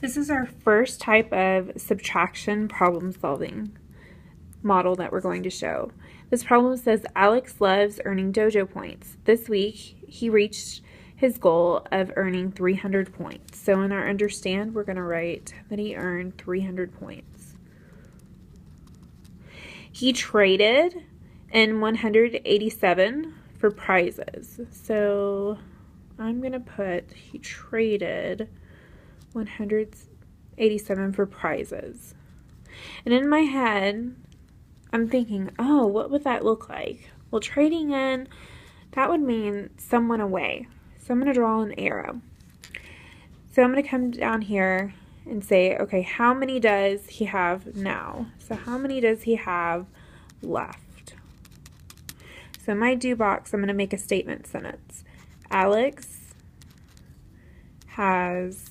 This is our first type of subtraction problem solving model that we're going to show. This problem says Alex loves earning dojo points. This week he reached his goal of earning 300 points. So in our understand, we're going to write that he earned 300 points. He traded in 187 for prizes. So I'm going to put he traded 187 for prizes. And in my head, I'm thinking, oh, what would that look like? Well, trading in, that would mean some went away. So I'm going to draw an arrow. So I'm going to come down here and say, okay, how many does he have now? So how many does he have left? So in my do box, I'm going to make a statement sentence. Alex has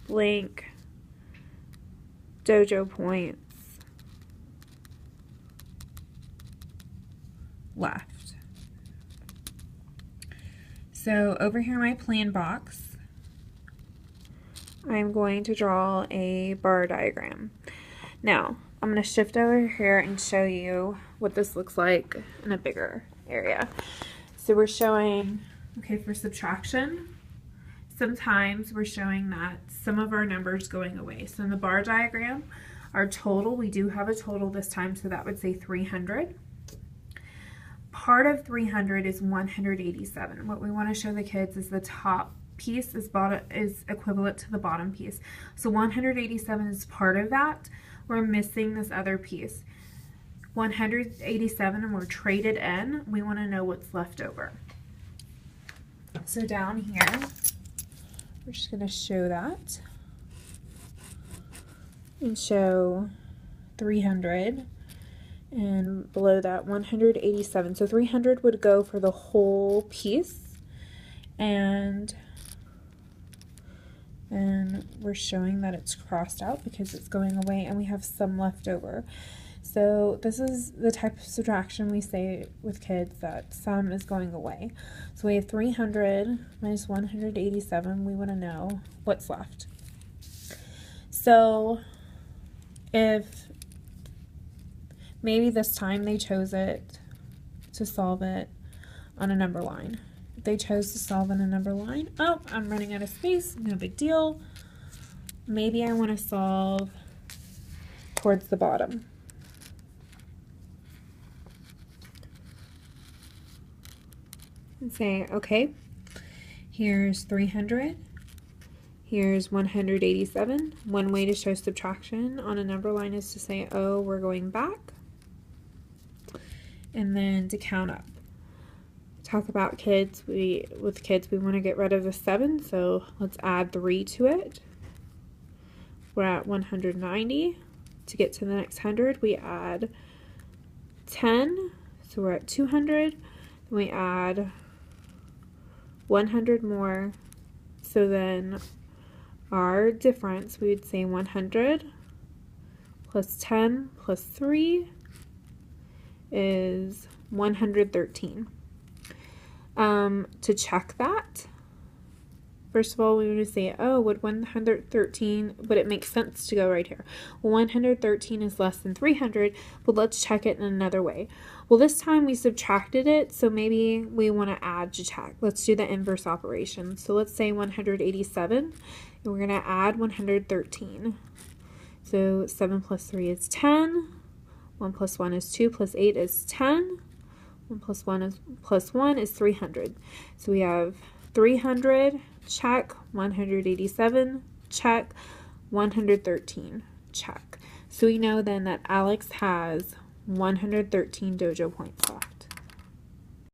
blank dojo points left. So over here in my plan box, I'm going to draw a bar diagram. Now, I'm going to shift over here and show you what this looks like in a bigger area. So we're showing, okay, for subtraction, sometimes we're showing that some of our numbers going away. So in the bar diagram, our total, we do have a total this time, so that would say 300. Part of 300 is 187. What we want to show the kids is the top piece is equivalent to the bottom piece. So 187 is part of that. We're missing this other piece. 187 and we're traded in. We want to know what's left over. So down here, we're just going to show that and show 300 and below that 187. So 300 would go for the whole piece, and then we're showing that it's crossed out because it's going away and we have some left over. So this is the type of subtraction we say with kids, that some is going away. So we have 300 minus 187. We want to know what's left. So if maybe this time they chose it to solve it on a number line. If they chose to solve on a number line, oh, I'm running out of space, no big deal. Maybe I want to solve towards the bottom. And say, okay, here's 300, here's 187. One way to show subtraction on a number line is to say, oh, we're going back, and then to count up. Talk about kids, with kids we want to get rid of the 7, so let's add 3 to it. We're at 190. To get to the next 100, we add 10, so we're at 200. Then we add 100 more, so then our difference, we would say 100 plus 10 plus 3 is 113. To check that, first of all, we would say, oh, would 113, would it make sense to go right here? Well, 113 is less than 300, but let's check it in another way. Well, this time we subtracted it, so maybe we want to add to check. Let's do the inverse operation. So let's say 187, and we're going to add 113. So 7 plus 3 is 10. 1 plus 1 is 2, plus 8 is 10. 1 plus 1 is 300. So we have 300, check, 187, check, 113, check. So we know then that Alex has 113 dojo points left.